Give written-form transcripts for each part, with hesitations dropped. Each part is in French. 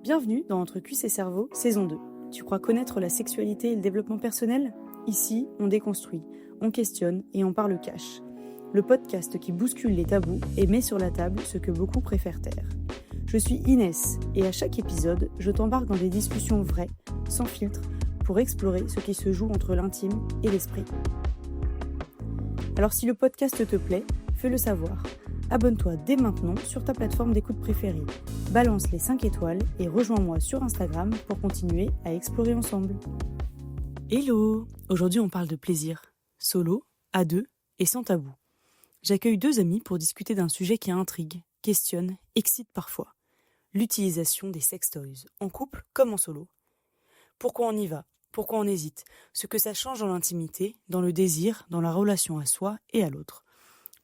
Bienvenue dans Entre cuisses et cerveau, saison 2. Tu crois connaître la sexualité et le développement personnel ? Ici, on déconstruit, on questionne et on parle cash. Le podcast qui bouscule les tabous et met sur la table ce que beaucoup préfèrent taire. Je suis Inès et à chaque épisode, je t'embarque dans des discussions vraies, sans filtre, pour explorer ce qui se joue entre l'intime et l'esprit. Alors si le podcast te plaît, fais-le savoir. Abonne-toi dès maintenant sur ta plateforme d'écoute préférée. Balance les 5 étoiles et rejoins-moi sur Instagram pour continuer à explorer ensemble. Hello! Aujourd'hui on parle de plaisir, solo, à deux et sans tabou. J'accueille 2 amis pour discuter d'un sujet qui intrigue, questionne, excite parfois. L'utilisation des sextoys, en couple comme en solo. Pourquoi on y va? Pourquoi on hésite? Ce que ça change dans l'intimité, dans le désir, dans la relation à soi et à l'autre.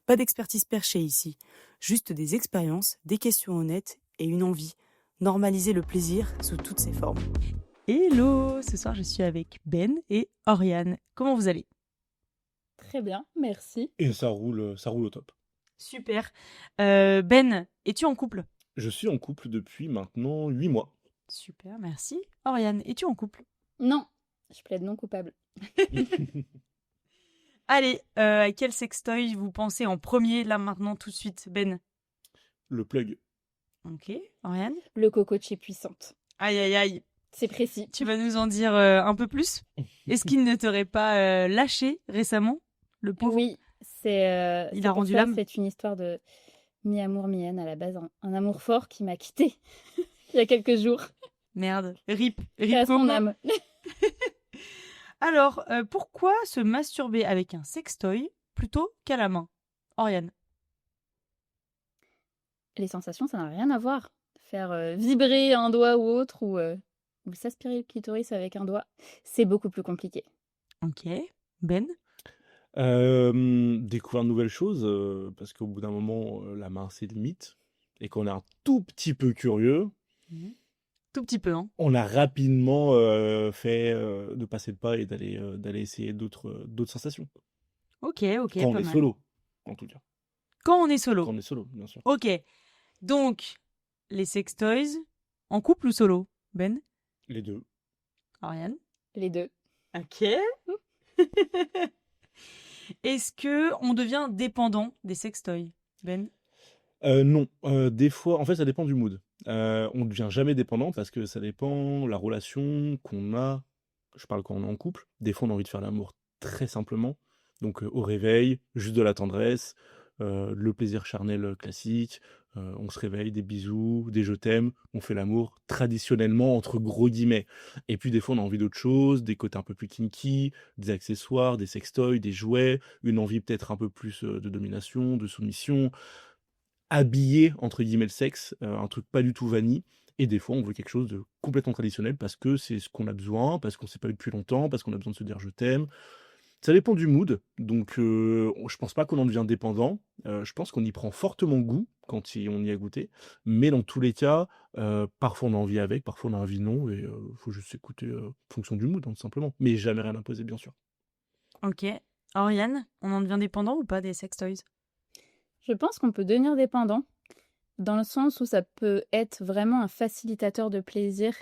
Pas d'expertise perchée ici, juste des expériences, des questions honnêtes et une envie. Normaliser le plaisir sous toutes ses formes. Hello! Ce soir je suis avec Ben et Oriane. Comment vous allez? Très bien, merci. Et ça roule au top. Super. Ben, es-tu en couple? Je suis en couple depuis maintenant 8 mois. Super, merci. Oriane, es-tu en couple? Non, je plaide non coupable. Allez, à quel sextoy vous pensez en premier, là, maintenant, tout de suite, Ben? Le plug. Ok, Oriane? Le cocotier puissante. Aïe, aïe, aïe. C'est précis. Tu vas nous en dire un peu plus? Est-ce qu'il ne t'aurait pas lâché récemment, le pauvre? Oui, c'est. Il c'est a pour rendu ça, l'âme? C'est une histoire de mi-amour, mi-haine à la base. Un amour fort qui m'a quitté il y a quelques jours. Merde, rip Et à son moment. âme. Alors, pourquoi se masturber avec un sextoy plutôt qu'à la main? Oriane? Les sensations, ça n'a rien à voir. Faire vibrer un doigt ou autre ou s'aspirer le clitoris avec un doigt, c'est beaucoup plus compliqué. Ok. Ben? Découvrir de nouvelles choses, parce qu'au bout d'un moment, la main c'est limite. Et qu'on est un tout petit peu curieux, Tout petit peu, hein. on a rapidement fait de passer le pas et d'aller essayer d'autres sensations. Ok, Quand pas on est mal. solo, en tout cas. Quand on est solo. Quand on est solo, bien sûr. Ok. Donc, les sextoys, en couple ou solo? Ben? Les deux. Oriane? Les deux. Ok. Est-ce que on devient dépendant des sextoys, Ben? Non, des fois, en fait, ça dépend du mood. On ne devient jamais dépendant parce que ça dépend la relation qu'on a. Je parle quand on est en couple. Des fois, on a envie de faire l'amour très simplement. Donc, au réveil, juste de la tendresse, le plaisir charnel classique. On se réveille, des bisous, des je t'aime. On fait l'amour traditionnellement, entre gros guillemets. Et puis, des fois, on a envie d'autre chose, des côtés un peu plus kinky, des accessoires, des sextoys, des jouets, une envie peut-être un peu plus de domination, de soumission. Habiller entre guillemets le sexe, un truc pas du tout vanille. Et des fois, on veut quelque chose de complètement traditionnel parce que c'est ce qu'on a besoin, parce qu'on s'est pas vu depuis longtemps, parce qu'on a besoin de se dire je t'aime. Ça dépend du mood, donc je pense pas qu'on en devient dépendant. Je pense qu'on y prend fortement goût quand on y a goûté. Mais dans tous les cas, parfois on a envie avec, parfois on a envie non, et faut juste écouter en fonction du mood, hein, tout simplement. Mais jamais rien imposer, bien sûr. Ok. Oriane, on en devient dépendant ou pas des sextoys? Je pense qu'on peut devenir dépendant, dans le sens où ça peut être vraiment un facilitateur de plaisir.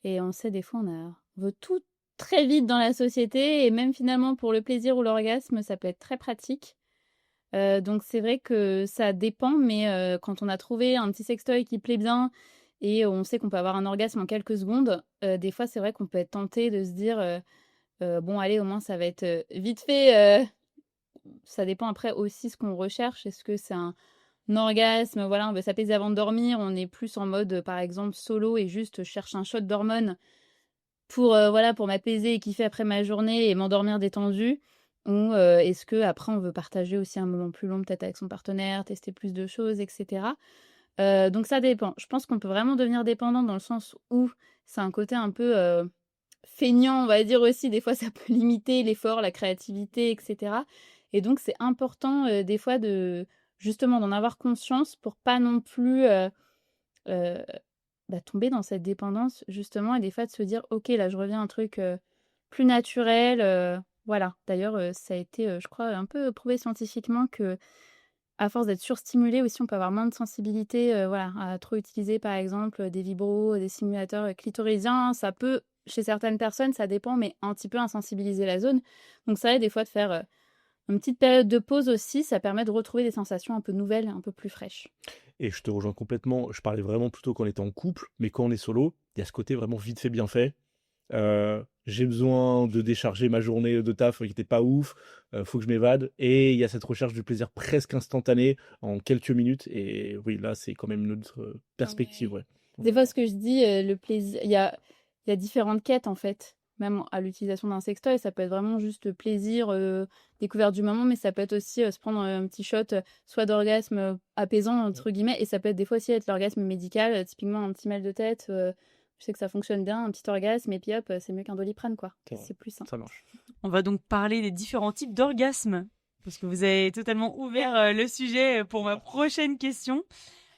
Et on sait, des fois, on veut tout très vite dans la société, et même finalement pour le plaisir ou l'orgasme, ça peut être très pratique. Donc c'est vrai que ça dépend, mais quand on a trouvé un petit sextoy qui plaît bien, et on sait qu'on peut avoir un orgasme en quelques secondes, des fois c'est vrai qu'on peut être tenté de se dire bon allez, au moins ça va être vite fait. Ça dépend après aussi ce qu'on recherche. Est-ce que c'est un orgasme, voilà, on veut s'apaiser avant de dormir, on est plus en mode, par exemple, solo et juste je cherche un shot d'hormones pour, voilà, pour m'apaiser et kiffer après ma journée et m'endormir détendue? Ou est-ce que après on veut partager aussi un moment plus long, peut-être avec son partenaire, tester plus de choses, et cetera? Donc ça dépend. Je pense qu'on peut vraiment devenir dépendant dans le sens où c'est un côté un peu, feignant, on va dire aussi. Des fois, ça peut limiter l'effort, la créativité, et cetera. Et donc c'est important, des fois justement d'en avoir conscience pour pas non plus, heu, tomber dans cette dépendance justement, et des fois de se dire: «OK, là je reviens à un truc, plus naturel», voilà. D'ailleurs, ça a été, je crois, un peu prouvé scientifiquement que à force d'être surstimulé aussi, on peut avoir moins de sensibilité, voilà, à trop utiliser, par exemple, des vibros, des stimulateurs, clitoridiens. Ça peut, chez certaines personnes, ça dépend, mais un petit peu insensibiliser la zone. Donc ça aide des fois de faire, une petite période de pause aussi, ça permet de retrouver des sensations un peu nouvelles, un peu plus fraîches. Et je te rejoins complètement. Je parlais vraiment plutôt quand on était en couple, mais quand on est solo, il y a ce côté vraiment vite fait, bien fait. J'ai besoin de décharger ma journée de taf qui était pas ouf, faut que je m'évade et il y a cette recherche du plaisir presque instantané en quelques minutes et oui, là, c'est quand même une autre, perspective, ouais. Des fois, ce que je dis, le plaisir, il y a différentes quêtes, en fait, même à l'utilisation d'un sextoy. Ça peut être vraiment juste le plaisir, découverte du moment, mais ça peut être aussi, se prendre un petit shot, soit d'orgasme, «apaisant» entre guillemets, et ça peut être des fois aussi être l'orgasme médical, typiquement un petit mal de tête, je sais que ça fonctionne bien, un petit orgasme et puis hop, c'est mieux qu'un Doliprane, quoi. C'est vrai. C'est plus sain. Ça marche. On va donc parler des différents types d'orgasmes, parce que vous avez totalement ouvert le sujet pour ma prochaine question.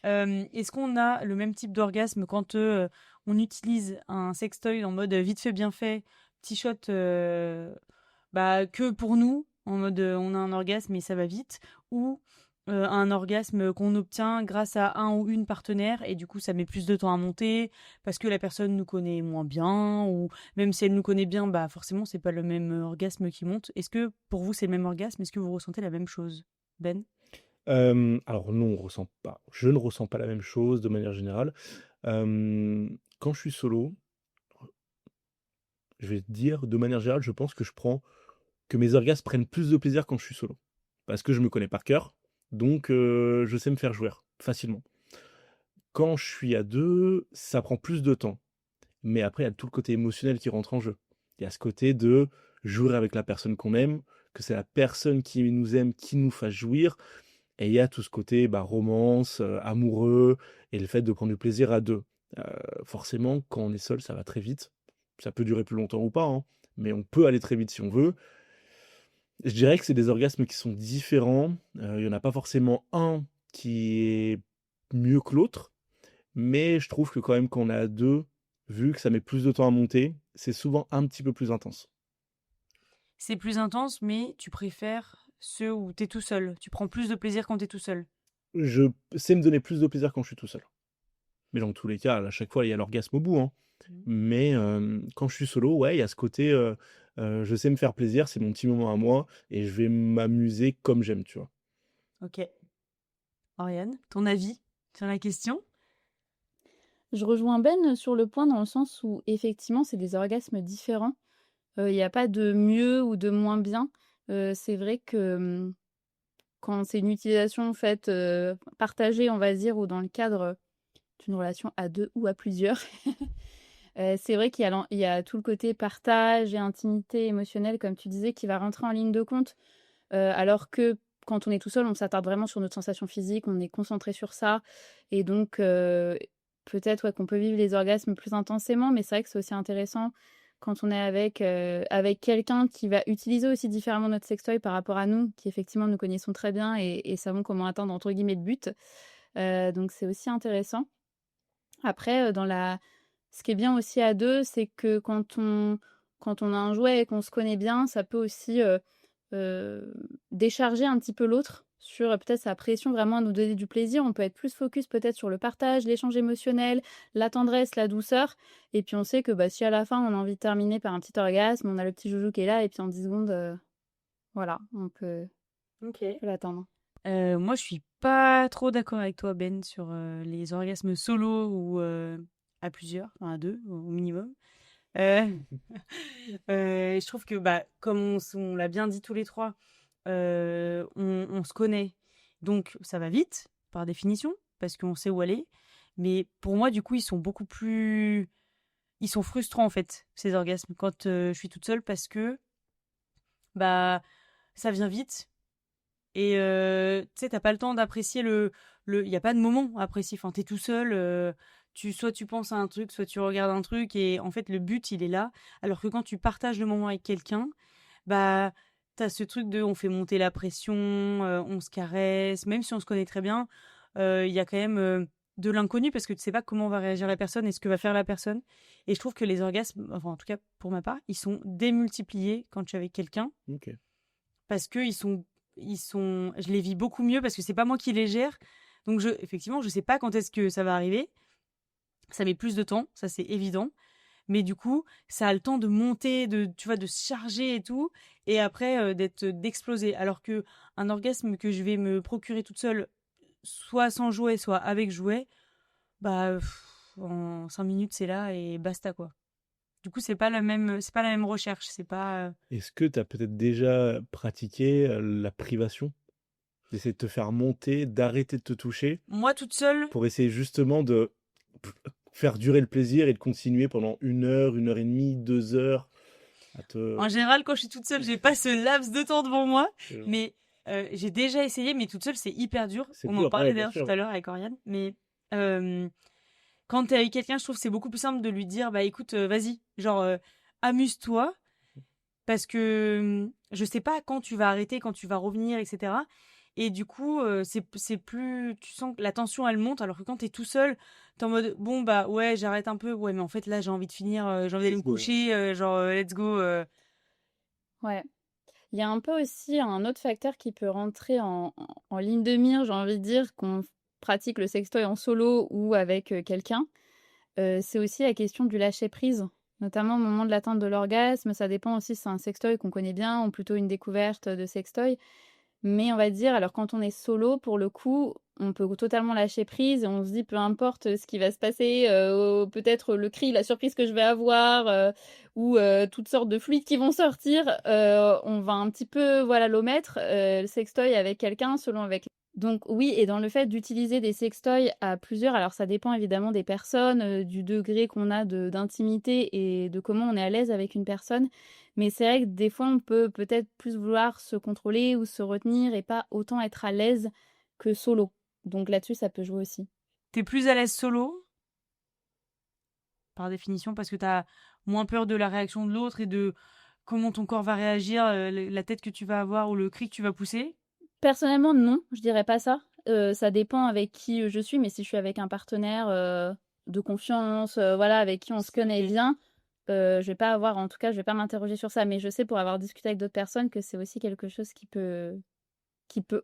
Est-ce qu'on a le même type d'orgasme quand on utilise un sextoy en mode vite fait, bien fait, petit shot que pour nous, en mode on a un orgasme et ça va vite, ou un orgasme qu'on obtient grâce à un ou une partenaire et du coup ça met plus de temps à monter parce que la personne nous connaît moins bien ou même si elle nous connaît bien, forcément c'est pas le même orgasme qui monte. Est-ce que pour vous c'est le même orgasme? Est-ce que vous ressentez la même chose, Ben? Alors non, je ne ressens pas la même chose de manière générale. Quand je suis solo, je vais te dire, de manière générale, je pense que mes orgasmes prennent plus de plaisir quand je suis solo. Parce que je me connais par cœur, donc je sais me faire jouir facilement. Quand je suis à 2, ça prend plus de temps. Mais après, il y a tout le côté émotionnel qui rentre en jeu. Il y a ce côté de jouer avec la personne qu'on aime, que c'est la personne qui nous aime qui nous fasse jouir. Et il y a tout ce côté romance, amoureux, et le fait de prendre du plaisir à 2. Forcément, quand on est seul, ça va très vite. Ça peut durer plus longtemps ou pas, hein, mais on peut aller très vite si on veut. Je dirais que c'est des orgasmes qui sont différents. Il y en a pas forcément un qui est mieux que l'autre, mais je trouve que quand même quand on est à 2, vu que ça met plus de temps à monter, c'est souvent un petit peu plus intense. C'est plus intense, mais tu préfères ceux où t'es tout seul. Tu prends plus de plaisir quand t'es tout seul. Je sais me donner plus de plaisir quand je suis tout seul. Mais dans tous les cas, à chaque fois, il y a l'orgasme au bout, hein. Mais quand je suis solo, ouais, il y a ce côté, je sais me faire plaisir, c'est mon petit moment à moi et je vais m'amuser comme j'aime, tu vois? Ok. Oriane, ton avis sur la question? Je rejoins Ben sur le point dans le sens où effectivement c'est des orgasmes différents. Il y a pas de mieux ou de moins bien. C'est vrai que, quand c'est une utilisation faite, partagée on va dire ou dans le cadre d'une relation à 2 ou à plusieurs, c'est vrai il y a tout le côté partage et intimité émotionnelle comme tu disais qui va rentrer en ligne de compte. Alors que quand on est tout seul, on s'attarde vraiment sur notre sensation physique, on est concentré sur ça et donc peut-être, ouais, qu'on peut vivre les orgasmes plus intensément, mais c'est vrai que c'est aussi intéressant quand on est avec quelqu'un qui va utiliser aussi différemment notre sextoy par rapport à nous, qui effectivement nous connaissons très bien et savons comment atteindre entre guillemets «le but». Donc c'est aussi intéressant. Après, ce qui est bien aussi à 2, c'est que quand on a un jouet et qu'on se connaît bien, ça peut aussi, décharger un petit peu l'autre sur, peut-être sa pression vraiment à nous donner du plaisir. On peut être plus focus peut-être sur le partage, l'échange émotionnel, la tendresse, la douceur et puis on sait que, si à la fin on a envie de terminer par un petit orgasme, on a le petit joujou qui est là et puis en 10 secondes, voilà, on peut l'atteindre. Moi, je suis pas trop d'accord avec toi, Ben, sur les orgasmes solo ou à plusieurs, enfin à 2 au minimum. Je trouve que, comme on l'a bien dit tous les 3, on se connaît, donc ça va vite, par définition, parce qu'on sait où aller. Mais pour moi, du coup, ils sont frustrants, en fait, ces orgasmes, quand je suis toute seule, parce que ça vient vite. Et tu sais, t'as pas le temps d'apprécier il y a pas de moment à apprécier. Enfin, t'es tout seul, soit tu penses à un truc, soit tu regardes un truc, et en fait, le but, il est là. Alors que quand tu partages le moment avec quelqu'un, t'as ce truc de on fait monter la pression, on se caresse, même si on se connaît très bien, il y a quand même de l'inconnu parce que tu sais pas comment va réagir la personne et ce que va faire la personne. Et je trouve que les orgasmes, enfin, en tout cas, pour ma part, ils sont démultipliés quand je suis avec quelqu'un. OK. Parce qu'ils sont je les vis beaucoup mieux parce que c'est pas moi qui les gère. Donc, effectivement, je sais pas quand est-ce que ça va arriver. Ça met plus de temps, ça c'est évident. Mais du coup, ça a le temps de monter, tu vois, de se charger et tout, et après d'exploser. Alors que un orgasme que je vais me procurer toute seule, soit sans jouet, soit avec jouet, bah en 5 minutes c'est là et basta quoi. Du coup, c'est pas la même recherche, c'est pas. Est-ce que tu as peut-être déjà pratiqué la privation? D'essayer de te faire monter, d'arrêter de te toucher, Moi toute seule. pour essayer justement de faire durer le plaisir et de continuer pendant 1 heure et demie, 2 heures à te... En général, quand je suis toute seule, j'ai pas ce laps de temps devant moi. Euh, Mais j'ai déjà essayé, mais toute seule, c'est hyper dur. C'est On en dur, parlait ouais, bien d'ailleurs sûr. tout à l'heure avec Oriane. Mais quand t'es avec quelqu'un, je trouve que c'est beaucoup plus simple de lui dire, bah écoute, vas-y, genre amuse-toi, parce que je sais pas quand tu vas arrêter, quand tu vas revenir, etc. Et du coup, c'est plus, tu sens que la tension elle monte, alors que quand t'es tout seul, t'es en mode bon bah ouais, j'arrête un peu, ouais, mais en fait là j'ai envie de finir, j'ai envie d'aller me Let's go. coucher, let's go. Ouais. Il y a un peu aussi un autre facteur qui peut rentrer en ligne de mire, j'ai envie de dire, qu'on pratique le sextoy en solo ou avec quelqu'un. C'est aussi la question du lâcher-prise, notamment au moment de l'atteinte de l'orgasme. Ça dépend aussi si c'est un sextoy qu'on connaît bien ou plutôt une découverte de sextoy. Mais on va dire, alors quand on est solo, pour le coup, on peut totalement lâcher prise et on se dit, peu importe ce qui va se passer, peut-être le cri, la surprise que je vais avoir, ou toutes sortes de fluides qui vont sortir, on va un petit peu, voilà, l'omettre, le sextoy avec quelqu'un, selon avec. Donc oui, et dans le fait d'utiliser des sextoys à plusieurs, alors ça dépend évidemment des personnes, du degré qu'on a d'intimité et de comment on est à l'aise avec une personne. Mais c'est vrai que des fois, on peut peut-être plus vouloir se contrôler ou se retenir et pas autant être à l'aise que solo. Donc là-dessus, ça peut jouer aussi. T'es plus à l'aise solo, par définition, parce que t'as moins peur de la réaction de l'autre et de comment ton corps va réagir, la tête que tu vas avoir ou le cri que tu vas pousser. Personnellement, non, je dirais pas ça. Ça dépend avec qui je suis, mais si je suis avec un partenaire de confiance, voilà, avec qui on se connaît bien, je vais pas avoir, en tout cas, je vais pas m'interroger sur ça. Mais je sais pour avoir discuté avec d'autres personnes que c'est aussi quelque chose qui peut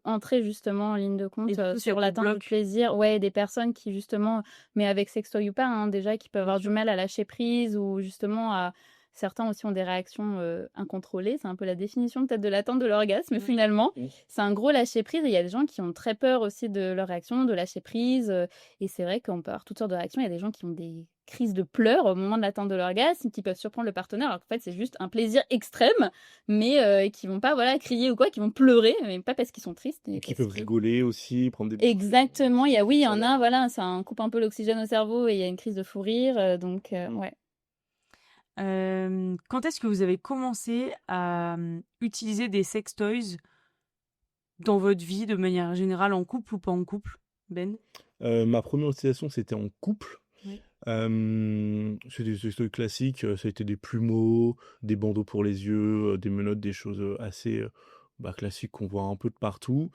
entrer justement en ligne de Et compte du coup, ça sur te l'atteinte du bloque. plaisir. Ouais, des personnes qui justement, mais avec sextoy ou pas, hein, déjà, qui peuvent Bien avoir du sûr. mal à lâcher prise ou justement à. Certains aussi ont des réactions incontrôlées. C'est un peu la définition peut-être de l'atteinte de l'orgasme finalement. Mm. C'est un gros lâcher prise. Il y a des gens qui ont très peur aussi de leur réaction, de lâcher prise. Et c'est vrai qu'on peut avoir toutes sortes de réactions. Il y a des gens qui ont des crises de pleurs au moment de l'atteinte de l'orgasme, qui peuvent surprendre le partenaire, alors qu'en fait c'est juste un plaisir extrême, mais qui vont pas voilà crier ou quoi, qui vont pleurer, mais pas parce qu'ils sont tristes. Mais Qui parce peuvent que. rigoler aussi, prendre des... Exactement. Oui, il y en Voilà. a, voilà, ça coupe un peu l'oxygène au cerveau et il y a une crise de fou rire. Donc ouais. Quand est-ce que vous avez commencé à utiliser des sextoys dans votre vie de manière générale, en couple ou pas en couple, Ben? Ma première utilisation, c'était en couple. Oui. C'est des sextoys classiques, ça a été des plumeaux, des bandeaux pour les yeux, des menottes, des choses assez classiques qu'on voit un peu de partout.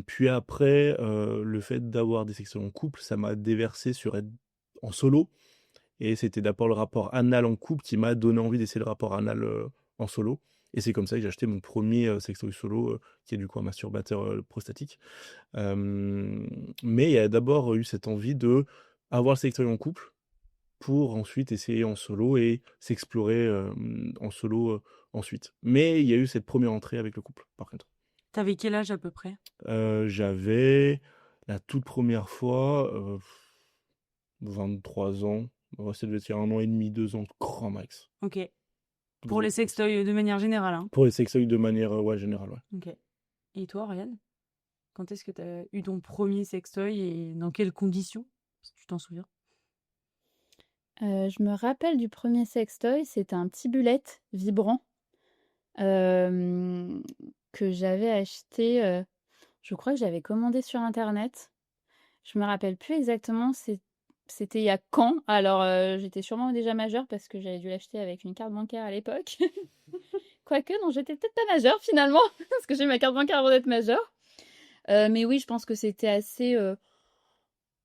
Puis après, le fait d'avoir des sextoys en couple, ça m'a déversé sur être en solo. Et c'était d'abord le rapport anal en couple qui m'a donné envie d'essayer le rapport anal en solo. Et c'est comme ça que j'ai acheté mon premier sextoy solo, qui est du coup un masturbateur prostatique. Mais il y a d'abord eu cette envie de avoir le sextoy en couple pour ensuite essayer en solo et s'explorer en solo ensuite. Mais il y a eu cette première entrée avec le couple, par contre. T'avais quel âge à peu près? J'avais la toute première fois 23 ans. Ouais, ça devait être il y a 1 an et demi, 2 ans, grand max. Ok. Pour Gros les max. sextoys de manière générale, hein. Pour les sextoys de manière générale, ouais. Ok. Et toi, Oriane? Quand est-ce que t'as eu ton premier sextoy et dans quelles conditions? Si tu t'en souviens. Je me rappelle du premier sextoy, c'était un petit bullet vibrant que j'avais acheté. Je crois que j'avais commandé sur internet. Je me rappelle plus exactement c'était il y a quand. Alors j'étais sûrement déjà majeure parce que j'avais dû l'acheter avec une carte bancaire à l'époque. Quoique non, j'étais peut-être pas majeure finalement parce que j'ai ma carte bancaire avant d'être majeure. Mais oui, je pense que c'était assez.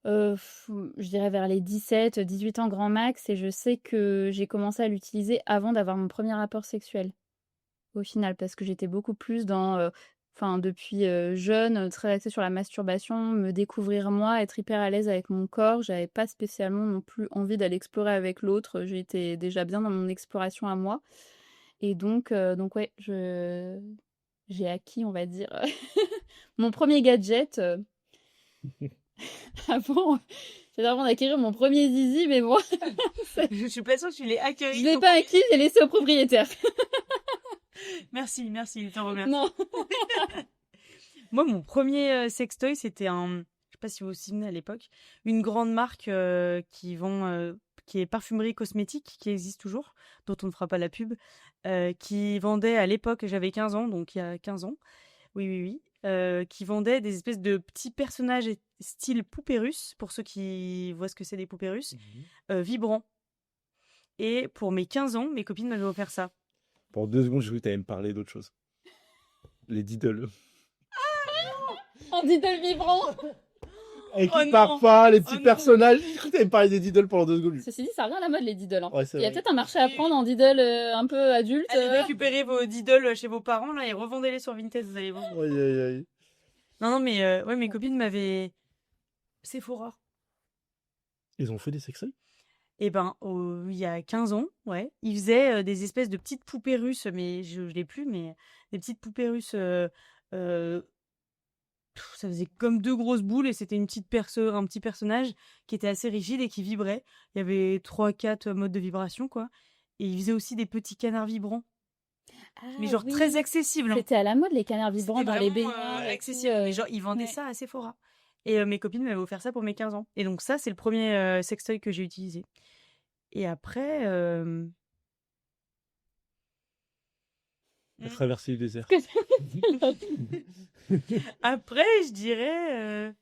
Je dirais vers les 17-18 ans grand max, et je sais que j'ai commencé à l'utiliser avant d'avoir mon premier rapport sexuel, au final, parce que j'étais beaucoup plus dans enfin depuis jeune, très axée sur la masturbation, me découvrir moi, être hyper à l'aise avec mon corps. J'avais pas spécialement non plus envie d'aller explorer avec l'autre. J'étais déjà bien dans mon exploration à moi. Et donc ouais, j'ai acquis, on va dire, mon premier gadget. Avant, j'étais avant d'acquérir mon premier zizi, mais bon, Je suis pas sûre que tu l'aies je accueilli. l'ai pas acquis, j'ai laissé au propriétaire. Merci, il t'en remercie. Non. Moi, mon premier sextoy, c'était je sais pas si vous vous souvenez à l'époque, une grande marque qui est parfumerie cosmétique, qui existe toujours, dont on ne fera pas la pub, qui vendait à l'époque, j'avais 15 ans, donc il y a 15 ans, oui, qui vendait des espèces de petits personnages style poupées russes, pour ceux qui voient ce que c'est des poupées russes, vibrants. Et pour mes 15 ans, mes copines m'avaient offert ça. Pour 2 secondes, j'ai cru que t'allais me parler d'autre chose. Les Diddle. Un Diddle vibrant. Avec Oh les non. parfums, les petits Oh non. personnages. J'ai cru que t'allais me parler des Diddle pendant 2 secondes. Ceci dit, ça revient à la mode les Diddle. Hein. Ouais, c'est Il y a vrai. peut-être un marché à prendre en Diddle un peu adulte. Allez récupérer vos Diddle chez vos parents là et revendez-les sur Vinted, vous allez voir. Aïe, aïe, aïe. Non, mais ouais, mes copines m'avaient. Sephora. Ils ont fait des sextoys? Et ben, il y a 15 ans, ouais, ils faisaient des espèces de petites poupées russes, mais je l'ai plus, mais des petites poupées russes. Ça faisait comme 2 grosses boules et c'était un petit personnage qui était assez rigide et qui vibrait. Il y avait 3-4 modes de vibration, quoi. Et ils faisaient aussi des petits canards vibrants, mais genre très accessibles. Hein. C'était à la mode les canards vibrants C'était dans les vraiment, baignoires. et tout, accessible. Mais genre, ils vendaient ouais. ça à Sephora. Et mes copines m'avaient offert ça pour mes 15 ans. Et donc ça, c'est le premier sextoy que j'ai utilisé. Et après... La traversée du désert. Après, je dirais...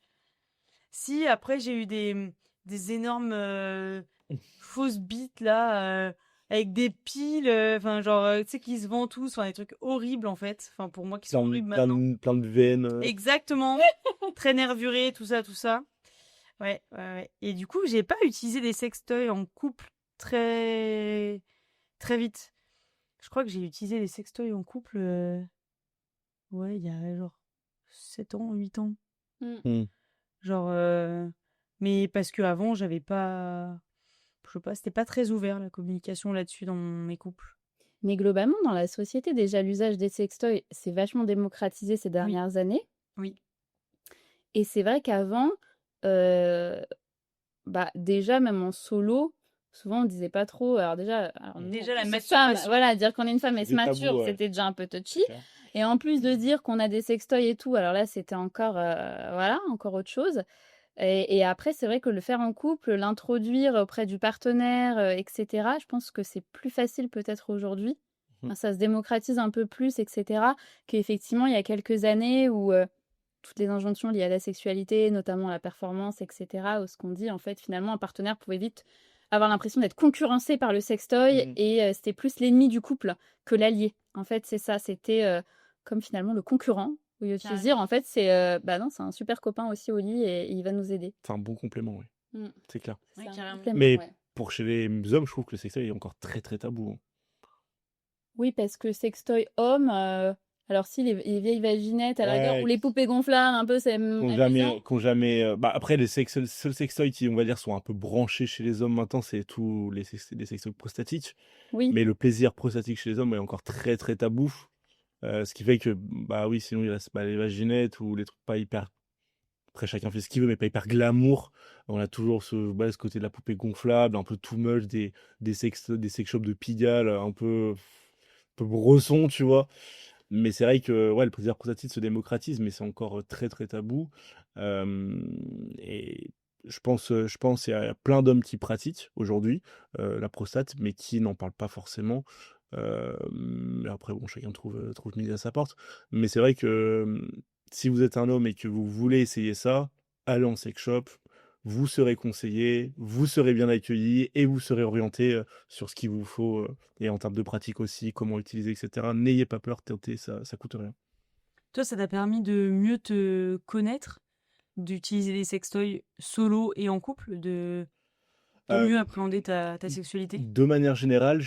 Si, après, j'ai eu des énormes fausses bites, là, avec des piles, enfin, genre, tu sais, qui se vendent tous, enfin, des trucs horribles, en fait. Enfin, pour moi, qui sont horribles maintenant. Plein de veines. Exactement. Très nervuré, tout ça, tout ça. Ouais. Et du coup, j'ai pas utilisé des sextoys en couple très très vite. Je crois que j'ai utilisé des sextoys en couple, ouais, il y a genre 7 ans, 8 ans. Mm. Genre, mais parce qu'avant, j'avais pas... Je sais pas, c'était pas très ouvert, la communication là-dessus dans mes couples. Mais globalement, dans la société, déjà, l'usage des sextoys s'est vachement démocratisé ces dernières années. Oui. Et c'est vrai qu'avant, déjà, même en solo, souvent on disait pas trop. Alors déjà nous, Déjà, la femme, masturbation. voilà, dire qu'on est une femme et se C'était tabou, masturbe, ouais. c'était déjà un peu touchy. Clair. Et en plus de dire qu'on a des sextoys et tout, alors là, c'était encore, encore autre chose. Et après, c'est vrai que le faire en couple, l'introduire auprès du partenaire, etc., je pense que c'est plus facile peut-être aujourd'hui. Enfin, ça se démocratise un peu plus, etc., qu'effectivement, il y a quelques années où toutes les injonctions liées à la sexualité, notamment à la performance, etc., où ce qu'on dit, en fait, finalement, un partenaire pouvait vite avoir l'impression d'être concurrencé par le sextoy et c'était plus l'ennemi du couple que l'allié. En fait, c'est ça, c'était comme finalement le concurrent. Au lieu de se dire, en fait, c'est non, c'est un super copain aussi au lit et il va nous aider. C'est un bon complément, oui. C'est clair. Ouais, carrément. Mais pour chez les hommes, je trouve que le sextoy est encore très très tabou. Oui, parce que sextoy homme, alors si les vieilles vaginettes à la rigueur, ou les poupées gonflables, un peu, c'est qu'on jamais après les seuls sextoys qui, on va dire, sont un peu branchés chez les hommes maintenant, c'est tous les sextoys prostatiques. Oui. Mais le plaisir prostatique chez les hommes est encore très très tabou. Ce qui fait que, oui, sinon il reste les vaginettes ou les trucs pas hyper... Après, chacun fait ce qu'il veut, mais pas hyper glamour. On a toujours ce côté de la poupée gonflable, un peu too much, des sex shops de Pigalle, un peu bresson, tu vois. Mais c'est vrai que le plaisir prostatique se démocratise, mais c'est encore très très tabou. Et je pense qu'il y a plein d'hommes qui pratiquent aujourd'hui la prostate, mais qui n'en parlent pas forcément. Après, bon, chacun trouve midi à sa porte. Mais c'est vrai que si vous êtes un homme et que vous voulez essayer ça, allez en sex shop, vous serez conseillé, vous serez bien accueilli et vous serez orienté sur ce qu'il vous faut et en termes de pratique aussi, comment utiliser, etc. N'ayez pas peur, tentez, ça coûte rien. Toi, ça t'a permis de mieux te connaître, d'utiliser les sextoys solo et en couple, pour mieux appréhender ta sexualité? De manière générale,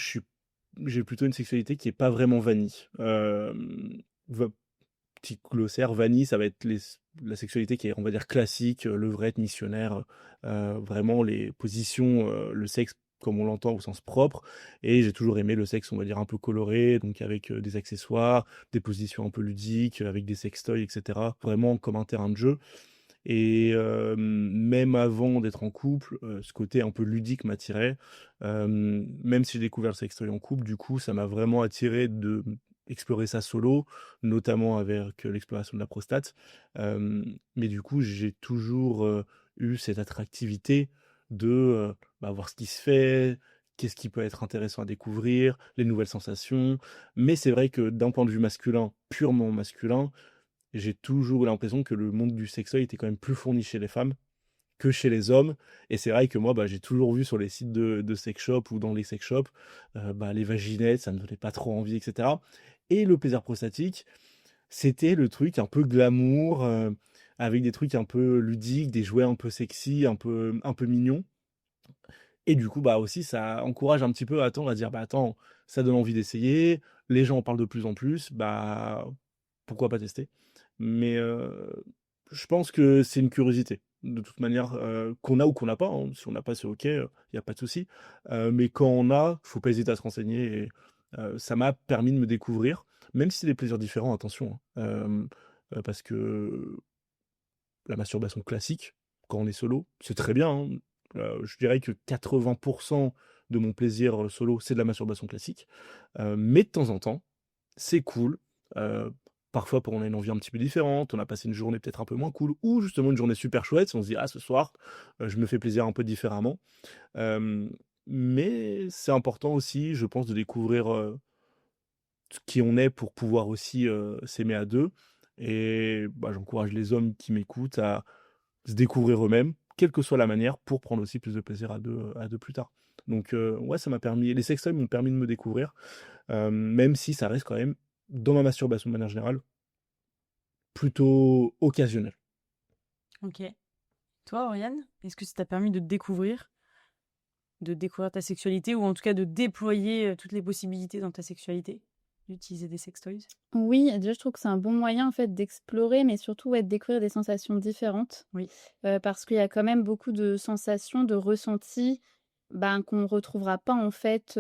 j'ai plutôt une sexualité qui est pas vraiment vanille. petit glossaire, vanille, ça va être la sexualité qui est, on va dire, classique, levrette, missionnaire, vraiment les positions, le sexe comme on l'entend au sens propre. Et j'ai toujours aimé le sexe, on va dire, un peu coloré, donc avec des accessoires, des positions un peu ludiques, avec des sextoys, etc. Vraiment comme un terrain de jeu. Et même avant d'être en couple, ce côté un peu ludique m'attirait. Même si j'ai découvert le sextoy en couple, du coup, ça m'a vraiment attiré de explorer ça solo, notamment avec l'exploration de la prostate. Mais du coup, j'ai toujours eu cette attractivité de voir ce qui se fait, qu'est-ce qui peut être intéressant à découvrir, les nouvelles sensations. Mais c'est vrai que d'un point de vue masculin, purement masculin, j'ai toujours eu l'impression que le monde du sextoy était quand même plus fourni chez les femmes que chez les hommes. Et c'est vrai que moi, j'ai toujours vu sur les sites de sex shop ou dans les sex shops, les vaginettes, ça me donnait pas trop envie, etc. Et le plaisir prostatique, c'était le truc un peu glamour, avec des trucs un peu ludiques, des jouets un peu sexy, un peu mignons. Et du coup, aussi, ça encourage un petit peu à attendre, à dire, attends, ça donne envie d'essayer, les gens en parlent de plus en plus, pourquoi pas tester? Mais je pense que c'est une curiosité, de toute manière, qu'on a ou qu'on n'a pas, hein. Si on n'a pas, c'est OK, il y a pas de souci. Mais quand on a, faut pas hésiter à se renseigner et ça m'a permis de me découvrir, même si c'est des plaisirs différents, attention, hein. Parce que la masturbation classique, quand on est solo, c'est très bien, hein. Je dirais que 80 de mon plaisir, solo, c'est de la masturbation classique. Mais de temps en temps, c'est cool, heu, parfois pour on a une envie un petit peu différente, on a passé une journée peut-être un peu moins cool ou justement une journée super chouette, on se dit: «Ah ce soir, je me fais plaisir un peu différemment». Hem, mais c'est important aussi, je pense, de découvrir, qui on est pour pouvoir aussi, s'aimer à 2 et j'encourage les hommes qui m'écoutent à se découvrir eux-mêmes, quelle que soit la manière, pour prendre aussi plus de plaisir à 2 plus tard. Donc ouais, ça m'a permis les sextoys m'ont permis de me découvrir, même si ça reste quand même, dans ma masturbation de manière générale, plutôt occasionnel. OK. Toi, Oriane, est-ce que ça t'a permis de découvrir ta sexualité ou en tout cas de déployer toutes les possibilités dans ta sexualité, d'utiliser des sextoys? Oui, déjà, je trouve que c'est un bon moyen, en fait, d'explorer, mais surtout, ouais, de découvrir des sensations différentes. Oui. Parce qu'il y a quand même beaucoup de sensations, de ressentis, qu'on ne retrouvera pas, en fait,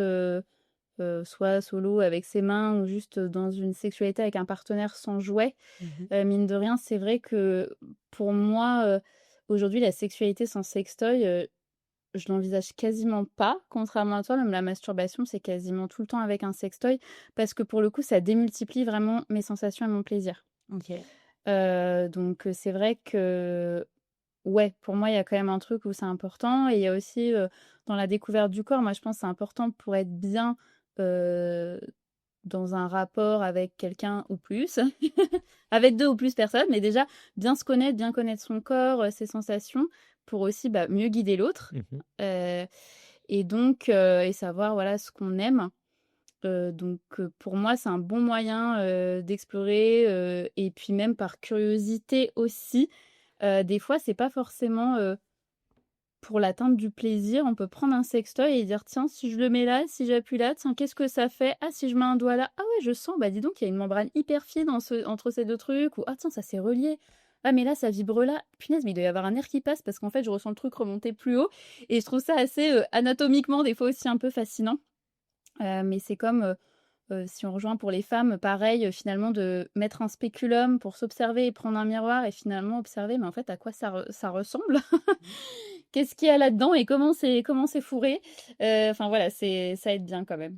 soit solo avec ses mains ou juste dans une sexualité avec un partenaire sans jouet. Mmh. Mine de rien, c'est vrai que pour moi, aujourd'hui, la sexualité sans sextoy, je l'envisage quasiment pas. Contrairement à toi, même la masturbation, c'est quasiment tout le temps avec un sextoy parce que pour le coup, ça démultiplie vraiment mes sensations et mon plaisir. OK. Donc c'est vrai que, ouais, pour moi, il y a quand même un truc où c'est important et il y a aussi, dans la découverte du corps, moi, je pense que c'est important pour être bien, heu, dans un rapport avec quelqu'un ou plus, avec 2 ou plus personnes, mais déjà bien se connaître, bien connaître son corps, ses sensations pour aussi, mieux guider l'autre, Mmh. heu et donc et savoir, voilà, ce qu'on aime. Pour moi, c'est un bon moyen, d'explorer, et puis même par curiosité aussi. Des fois, c'est pas forcément, pour l'atteinte du plaisir. On peut prendre un sextoy et dire: «Tiens, si je le mets là, si j'appuie là, tiens, qu'est-ce que ça fait? Ah, si je mets un doigt là, ah ouais, je sens, dis donc, il y a une membrane hyper fine entre ces 2 trucs» ou «Ah tiens, ça s'est relié. Ah mais là, ça vibre là. Punaise, mais il doit y avoir un air qui passe parce qu'en fait, je ressens le truc remonter plus haut» et je trouve ça assez, anatomiquement, des fois aussi un peu fascinant. Mais c'est comme, si on rejoint pour les femmes, pareil, finalement de mettre un spéculum pour s'observer et prendre un miroir et finalement observer, mais en fait, à quoi ça ressemble? Qu'est-ce qu'il y a là-dedans et comment c'est fourré? Enfin voilà, ça aide bien quand même.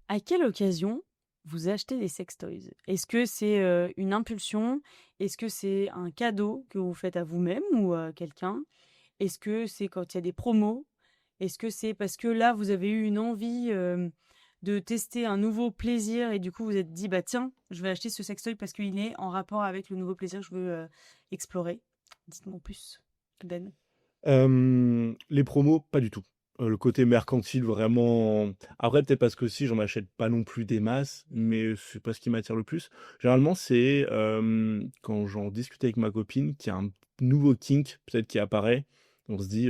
À quelle occasion vous achetez des sextoys? Est-ce que c'est, une impulsion? Est-ce que c'est un cadeau que vous faites à vous-même ou à quelqu'un? Est-ce que c'est quand il y a des promos? Est-ce que c'est parce que là, vous avez eu une envie, de tester un nouveau plaisir et du coup vous êtes dit: «Bah tiens, je vais acheter ce sextoy parce qu'il est en rapport avec le nouveau plaisir que je veux, explorer»? Dites-moi en plus, Ben. Les promos, pas du tout. Le côté mercantile, vraiment après peut-être parce qu'aussi j'en achète pas non plus des masses, mais c'est pas ce qui m'attire le plus. Généralement, c'est, quand j'en discute avec ma copine, qu'il y a un nouveau kink peut-être qui apparaît On se dit,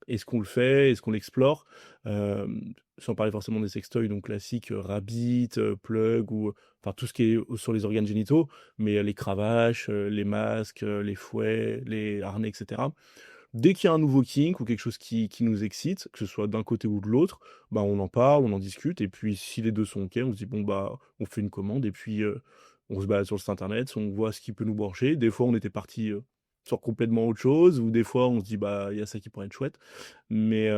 est-ce qu'on le fait? Est-ce qu'on l'explore? Sans parler forcément des sextoys donc classiques, Rabbit, Plug ou enfin tout ce qui est sur les organes génitaux, mais les cravaches, les masques, les fouets, les harnais et cetera. Dès qu'il y a un nouveau kink ou quelque chose qui nous excite, que ce soit d'un côté ou de l'autre, bah, on en parle, on en discute et puis si les 2 sont OK, on se dit: «Bon, bah, on fait une commande» et puis, on se balade sur le site internet, on voit ce qui peut nous brancher. Des fois, on était partis, sur complètement autre chose ou des fois, on se dit: «Bah, il y a ça qui pourrait être chouette». Mais,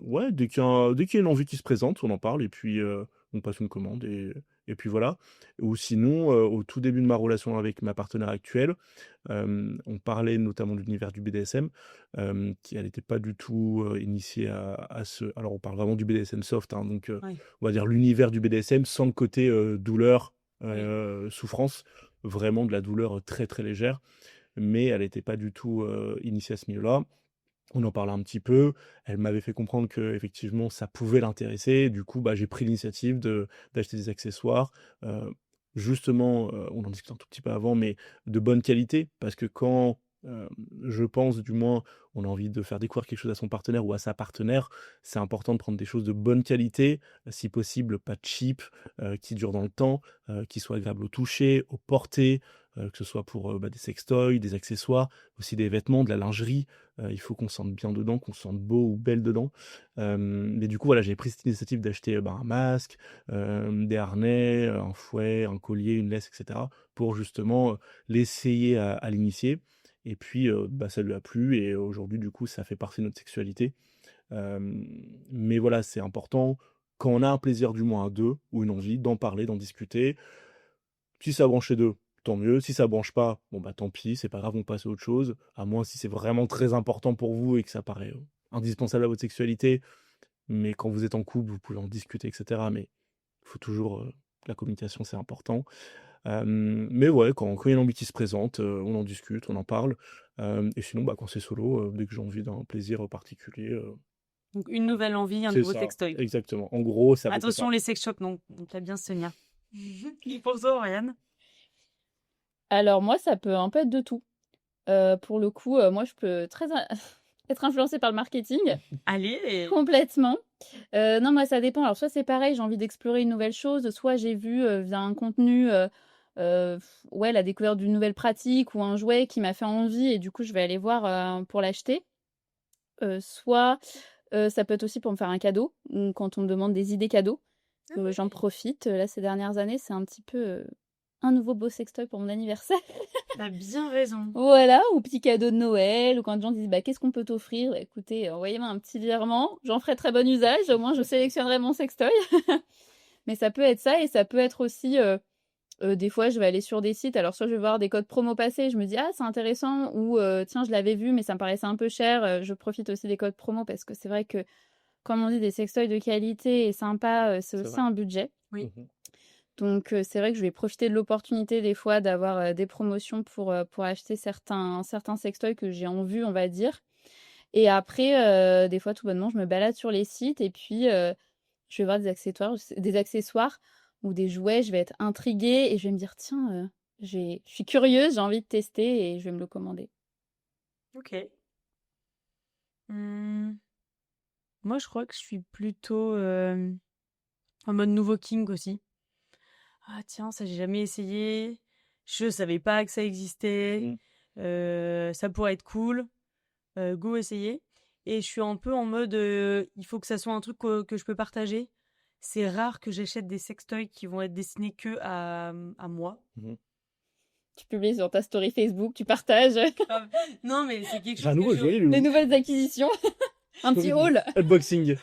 ouais, dès qu'il y a une envie qui se présente, on en parle et puis, on passe une commande et puis voilà. Ou sinon, au tout début de ma relation avec ma partenaire actuelle, on parlait notamment de l'univers du BDSM, qui elle était pas du tout, initiée à ce alors on parle vraiment du BDSM soft, hein, donc Ouais. on va dire l'univers du BDSM sans le côté, douleur, Oui. souffrance, vraiment de la douleur, très, très légère, mais elle était pas du tout, initiée à ce milieu-là. On en parlait un petit peu, elle m'avait fait comprendre qu'effectivement ça pouvait l'intéresser. Du coup, bah, j'ai pris l'initiative d'acheter des accessoires, heu, justement, on en discutait un tout petit peu avant, mais de bonne qualité. Parce que quand, je pense du moins, on a envie de faire découvrir quelque chose à son partenaire ou à sa partenaire, c'est important de prendre des choses de bonne qualité, si possible pas cheap, qui durent dans le temps, qui soient agréables au toucher, au porter, que ce soit pour, bah, des sextoys, des accessoires, aussi des vêtements, de la lingerie. Il faut qu'on se sente bien dedans, qu'on se sente beau ou belle dedans. Mais du coup, voilà, j'ai pris cette initiative d'acheter, bah, un masque, des harnais, un fouet, un collier, une laisse et cetera pour justement, l'essayer à l'initier et puis, bah, ça lui a plu et aujourd'hui, du coup, ça fait partie de notre sexualité. Mais voilà, c'est important, quand on a un plaisir du moins à 2 ou une envie, d'en parler, d'en discuter. Si ça branche les 2, tant mieux. Si ça branche pas, bon, bah, tant pis, c'est pas grave, on passe à autre chose. À moins si c'est vraiment très important pour vous et que ça paraît, indispensable à votre sexualité. Mais quand vous êtes en couple, vous pouvez en discuter et cetera. Mais il faut toujours, la communication, c'est important. Mais ouais, quand il y a une envie qui se présente, on en discute, on en parle. Et sinon, bah, quand c'est solo, dès que j'ai envie d'un plaisir, particulier, Donc une nouvelle envie, un c'est nouveau ça, sextoy. exactement. En gros, c'est à peu près ça. Attention les sex shops, donc à bien se tenir. Et pour toi, Oriane? Alors moi, ça peut un peu être de tout. Pour le coup, moi, je peux très être influencée par le marketing, Allez! complètement. Non, moi, ça dépend. Alors soit c'est pareil, j'ai envie d'explorer une nouvelle chose, soit j'ai vu, via un contenu, ouais, la découverte d'une nouvelle pratique ou un jouet qui m'a fait envie et du coup, je vais aller voir, pour l'acheter. Soit, ça peut être aussi pour me faire un cadeau ou quand on me demande des idées cadeaux. Ah ouais. J'en profite, là, ces dernières années, c'est un petit peu, un nouveau beau sextoy pour mon anniversaire. Tu bien raison. Voilà, ou petit cadeau de Noël, ou quand les gens disent: «Bah, qu'est-ce qu'on peut t'offrir?» Bah, écoutez, envoyez-moi un petit virement, j'en ferai très bon usage, au moins je sélectionnerai mon sextoy. Mais ça peut être ça et ça peut être aussi, des fois je vais aller sur des sites, alors soit je vais voir des codes promo passés, je me dis: «Ah, c'est intéressant» ou «Tiens, je l'avais vu mais ça me paraissait un peu cher», je profite aussi des codes promo parce que c'est vrai que, comme on dit, des sextoys de qualité et sympas, c'est C'est aussi vrai. un budget. Oui. Mmh. Donc c'est vrai que je vais profiter de l'opportunité des fois d'avoir, des promotions pour acheter certains sextoys que j'ai en vue, on va dire. Et après, des fois, tout bonnement, je me balade sur les sites et puis, je vais voir des accessoires ou des jouets, je vais être intriguée et je vais me dire: «Tiens, je suis curieuse, j'ai envie de tester» et je vais me le commander. OK. Mmh, moi, je crois que je suis plutôt, en mode nouveau king aussi. «Ah tiens, ça j'ai jamais essayé, je savais pas que ça existait, Mmh. ça pourrait être cool, go essayer» et je suis un peu en mode, il faut que ça soit un truc que je peux partager. C'est rare que j'achète des sextoys qui vont être destinés que à moi. Mmh. Tu publies sur ta story Facebook, tu partages Non, mais c'est quelque J'ai un chose que nouveau je jouet, les Loulou. nouvelles acquisitions. Un petit haul. Unboxing.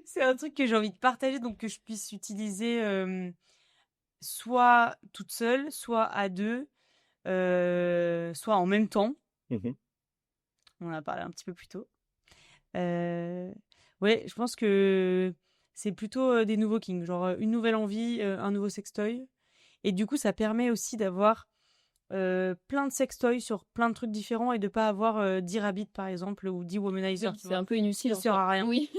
c'est un truc que j'ai envie de partager, donc que je puisse utiliser, soit toute seule, soit à 2, soit en même temps. Mmh. On en a parlé un petit peu plus tôt. Ouais, je pense que c'est plutôt, des nouveaux kings, genre, une nouvelle envie, un nouveau sextoy et du coup, ça permet aussi d'avoir, plein de sextoys sur plein de trucs différents et de pas avoir, 10 Rabbit, par exemple, ou 10 Womanizer, tu Oui, c'est vois? un peu inutile Ça en sert soi. à rien. Oui.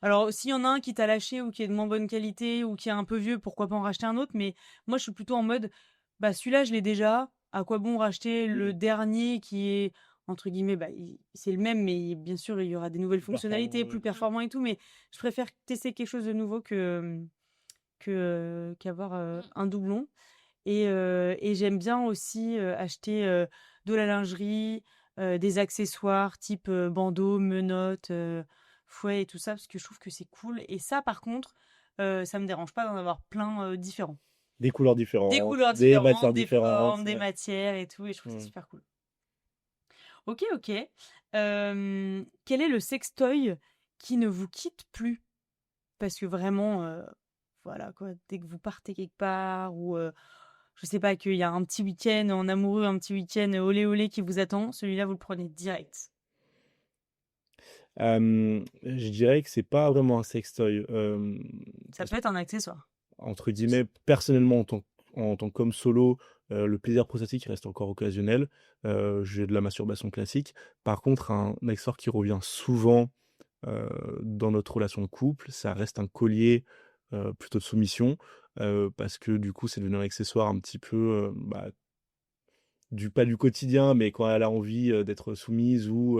Alors, s'il y en a un qui t'a lâché ou qui est de moins bonne qualité ou qui est un peu vieux, pourquoi pas en racheter un autre? Mais moi, je suis plutôt en mode, bah, celui-là, je l'ai déjà. À quoi bon racheter le dernier qui est entre guillemets, c'est le même, mais bien sûr, il y aura des nouvelles fonctionnalités, Performant, plus ouais. performants et tout. Mais je préfère tester quelque chose de nouveau qu'avoir un doublon. Et j'aime bien aussi acheter de la lingerie, des accessoires type bandeau, menottes, fouet et tout ça, parce que je trouve que c'est cool. Et ça, par contre, ça me dérange pas d'en avoir plein différents. Des couleurs Des différentes, couleurs des différentes, matières des différentes. formes, des Ouais. matières et tout, et je trouve ça Mm. super cool. Ok, ok. Quel est le sextoy qui ne vous quitte plus? Parce que vraiment, voilà quoi, dès que vous partez quelque part ou je sais pas, qu'il y a un petit week-end en amoureux, un petit week-end olé olé qui vous attend, celui-là vous le prenez direct. Je dirais que c'est pas vraiment un sextoy. Ça Parce peut être un accessoire. entre guillemets, personnellement, en tant qu'homme solo, le plaisir prostatique reste encore occasionnel. J'ai de la masturbation classique. Par contre, un accessoire qui revient souvent dans notre relation de couple, ça reste un collier plutôt de soumission, parce que du coup, c'est devenu un accessoire un petit peu, pas du quotidien, mais quand elle a envie d'être soumise ou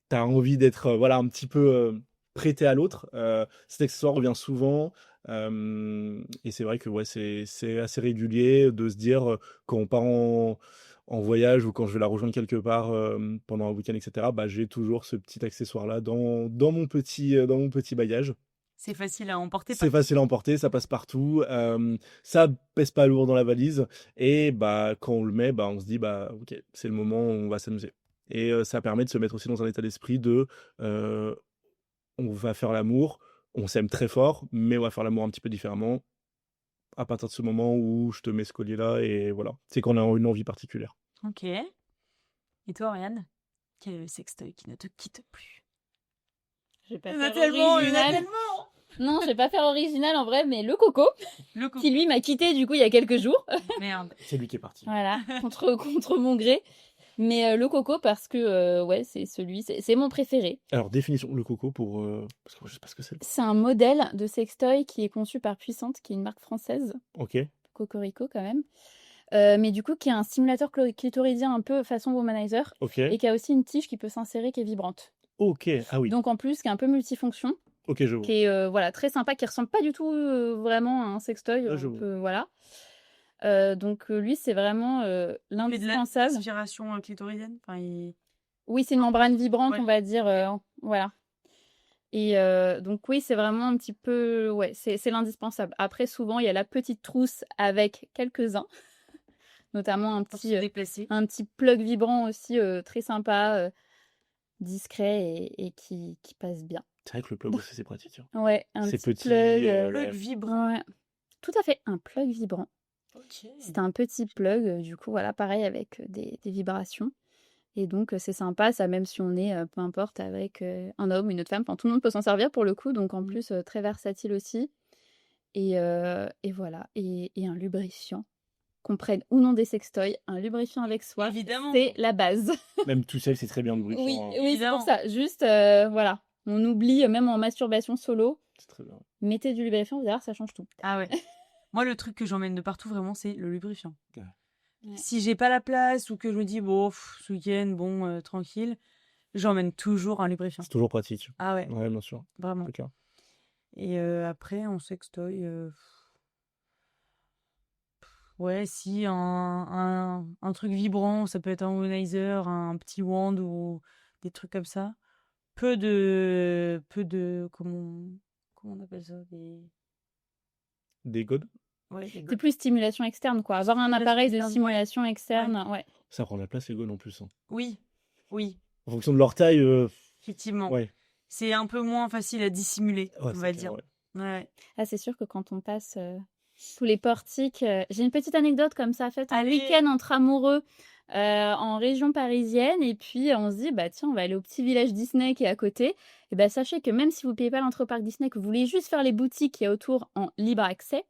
tu as envie d'être voilà, un petit peu prêté à l'autre. Cet accessoire revient souvent. Et c'est vrai que ouais, c'est assez régulier de se dire quand on part en voyage ou quand je vais la rejoindre quelque part pendant un week-end, etc., j'ai toujours ce petit accessoire-là dans mon petit bagage. C'est facile à emporter C'est par facile à emporter, ça passe partout, ça pèse pas lourd dans la valise et quand on le met, on se dit: «OK, c'est le moment, on va s'amuser» et ça permet de se mettre aussi dans un état d'esprit de, heu, on va faire l'amour, on s'aime très fort, mais on va faire l'amour un petit peu différemment à partir de ce moment où je te mets ce collier-là et voilà. C'est qu'on a une envie particulière. Ok. Et toi, Oriane? Quel est le sextoy qui ne te quitte plus? Je vais pas Il y en a faire tellement, il y en a original. tellement. Non, je vais pas faire original en vrai, mais le coco, Le coco. qui lui m'a quitté du coup il y a quelques jours. Merde. C'est lui qui est parti. Voilà, contre mon gré. Mais le coco parce que ouais, c'est mon préféré. Alors définition, le coco pour, parce que moi je sais pas ce que c'est. C'est un modèle de sextoy qui est conçu par Puissante, qui est une marque française, OK, Cocorico quand même. Mais du coup qui a un stimulateur clitoridien un peu façon womanizer OK, et qui a aussi une tige qui peut s'insérer qui est vibrante. OK, ah oui, Donc en plus qui est un peu multifonction, OK, je vois. qui est voilà très sympa, qui ressemble pas du tout vraiment à un sextoy, Ah, je un vois. peu voilà. Donc lui c'est vraiment Il fait de l'indispensable. l'aspiration clitoridienne. Enfin, Oui, c'est une membrane vibrante, Ouais. on va dire, voilà. Et donc oui, c'est vraiment un petit peu ouais, c'est l'indispensable. Après souvent, il y a la petite trousse avec quelques-uns, notamment pour se déplacer. un petit plug vibrant aussi, très sympa, discret et qui passe bien. C'est vrai que le plug aussi c'est pratique, hein. Ouais, un C'est petit petit, plug, Plug vibrant. ouais, tout à fait, un plug vibrant. Ok. C'est un petit plug, du coup, voilà, pareil avec, des vibrations et donc c'est sympa ça, même si on est, peu importe avec, un homme, une autre femme, enfin tout le monde peut s'en servir pour le coup, donc en plus, très versatile aussi et voilà et un lubrifiant. Qu'on prenne ou non des sextoys, un lubrifiant avec soi, Évidemment. c'est la base. Même tout seul, c'est très bien lubrifiant, Oui, hein. oui, c'est Évidemment. pour ça. Juste, voilà, on oublie, même en masturbation solo, C'est très bien. mettez du lubrifiant, vous allez voir, ça change tout. Ah ouais. Moi, le truc que j'emmène de partout, vraiment, c'est le lubrifiant. Ouais. Ouais. Si j'ai pas la place ou que je me dis, bon, ce week-end, bon, tranquille, j'emmène toujours un lubrifiant. C'est toujours pratique. Ah ouais, Ouais, bien sûr. vraiment. C'est clair. Et après, en sextoy, ouais, si, un truc vibrant, ça peut être un womanizer, un petit wand ou des trucs comme ça. Peu de, comment on appelle ça, Des godes, ouais, des C'est plus stimulation externe, quoi. Avoir un Stimulation appareil de externe, stimulation externe, ouais. ça prend de la place les godes en plus, hein. Oui, oui, En fonction de leur taille, effectivement. ouais. C'est un peu moins facile à dissimuler, Ouais, on c'est va clair, dire. ouais. Ouais. Ah, c'est sûr que quand on passe sous les portiques... J'ai une petite anecdote comme ça, faite un Allez. week-end entre amoureux en région parisienne. Et puis, on se dit, bah tiens, on va aller au petit village Disney qui est à côté. Et bah, sachez que même si vous ne payez pas l'entrée au parc Disney, que vous voulez juste faire les boutiques qui est autour en libre accès,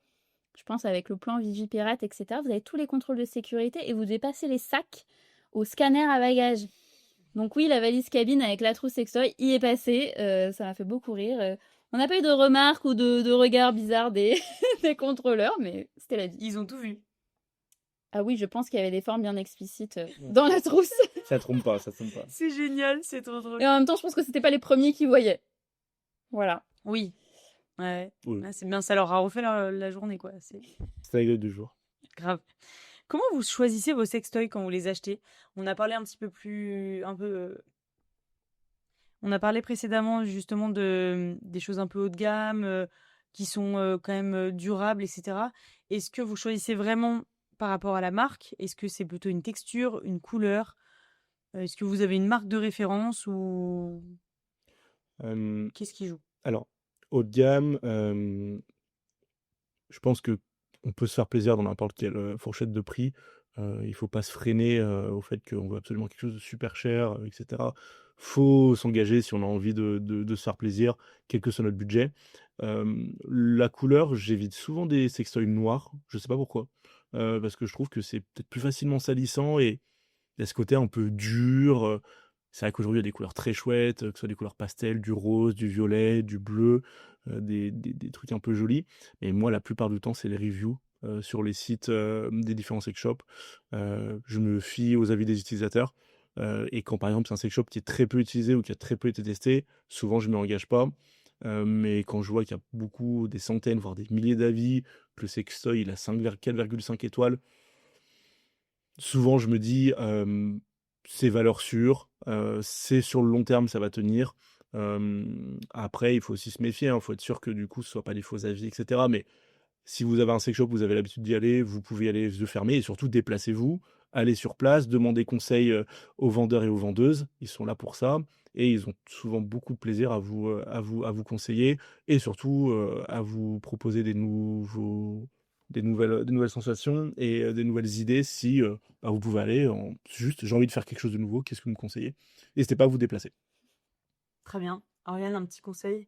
je pense avec le plan Vigipirate, etc., vous avez tous les contrôles de sécurité et vous devez passer les sacs au scanner à bagages. Donc oui, la valise cabine avec la trousse sextoy y est passée. Ça m'a fait beaucoup rire. On n'a pas eu de remarques ou de regards bizarres des, des contrôleurs, mais c'était la vie. Ils ont tout vu. Ah oui, je pense qu'il y avait des formes bien explicites dans la trousse. Ça trompe pas, ça trompe pas. C'est génial, c'est trop drôle. Et en même temps, je pense que c'était pas les premiers qui voyaient. Voilà. Oui. Ouais. Oui. Ah, c'est bien, ça leur a refait la journée, quoi. C'est C'est la gueule du jour. grave. Comment vous choisissez vos sextoys quand vous les achetez? On a parlé on a parlé précédemment justement des choses un peu haut de gamme, qui sont quand même durables, etc. Est-ce que vous choisissez vraiment par rapport à la marque? Est-ce que c'est plutôt une texture, une couleur? Est-ce que vous avez une marque de référence ou qu'est-ce qui joue? Alors, haut de gamme, je pense que on peut se faire plaisir dans n'importe quelle fourchette de prix. Il faut pas se freiner au fait qu'on veut absolument quelque chose de super cher, etc. Faut s'engager si on a envie de se faire plaisir, quel que soit notre budget. La couleur, j'évite souvent des sextoys noirs, je sais pas pourquoi. Parce que je trouve que c'est peut-être plus facilement salissant et il y a ce côté un peu dur. C'est vrai qu'aujourd'hui, il y a des couleurs très chouettes, que ce soit des couleurs pastel, du rose, du violet, du bleu, des trucs un peu jolis. Et moi, la plupart du temps, c'est les reviews sur les sites des différents sex shops. Je me fie aux avis des utilisateurs. Et quand, par exemple, c'est un sex shop qui est très peu utilisé ou qui a très peu été testé, souvent, je ne m'engage pas. Mais quand je vois qu'il y a beaucoup, des centaines, voire des milliers d'avis, que le sextoy, il a 4,5 étoiles, souvent, je me dis, c'est valeur sûre, c'est sur le long terme, ça va tenir. Après, il faut aussi se méfier, il faut être sûr que du coup, ce ne soit pas des faux avis, etc. Mais si vous avez un sex shop, vous avez l'habitude d'y aller, vous pouvez y aller les yeux fermés et surtout déplacez-vous, allez sur place, demandez conseil aux vendeurs et aux vendeuses. Ils sont là pour ça et ils ont souvent beaucoup de plaisir à vous conseiller et surtout à vous proposer des nouvelles sensations et des nouvelles idées si vous pouvez aller juste j'ai envie de faire quelque chose de nouveau, qu'est-ce que vous me conseillez? N'hésitez pas à vous déplacer. Très bien. Ariane, un petit conseil?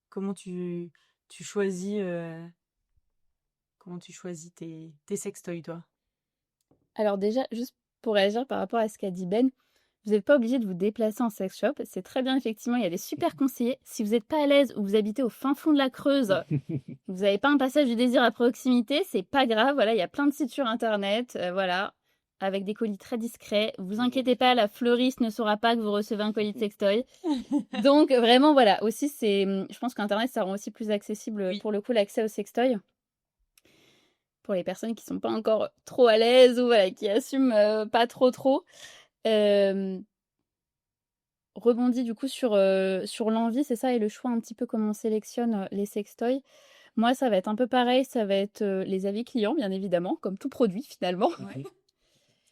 Comment tu choisis tes sextoys, toi? Alors déjà, juste pour réagir par rapport à ce qu'a dit Ben, vous n'êtes pas obligé de vous déplacer en sex shop. C'est très bien, effectivement, il y a des super conseillers. Si vous n'êtes pas à l'aise ou vous habitez au fin fond de la Creuse, vous n'avez pas un passage du désir à proximité, c'est pas grave. Voilà, il y a plein de sites sur Internet, voilà, avec des colis très discrets. Vous inquiétez pas, la fleuriste ne saura pas que vous recevez un colis de sextoy. Donc vraiment, voilà, aussi, je pense qu'Internet, ça rend aussi plus accessible, Oui. pour le coup, l'accès au sextoy. Pour les personnes qui sont pas encore trop à l'aise ou voilà, qui assument pas trop. Rebondis du coup sur l'envie, c'est ça, et le choix un petit peu comment on sélectionne les sextoys. Moi, ça va être un peu pareil, ça va être les avis clients, bien évidemment, comme tout produit finalement. Ouais.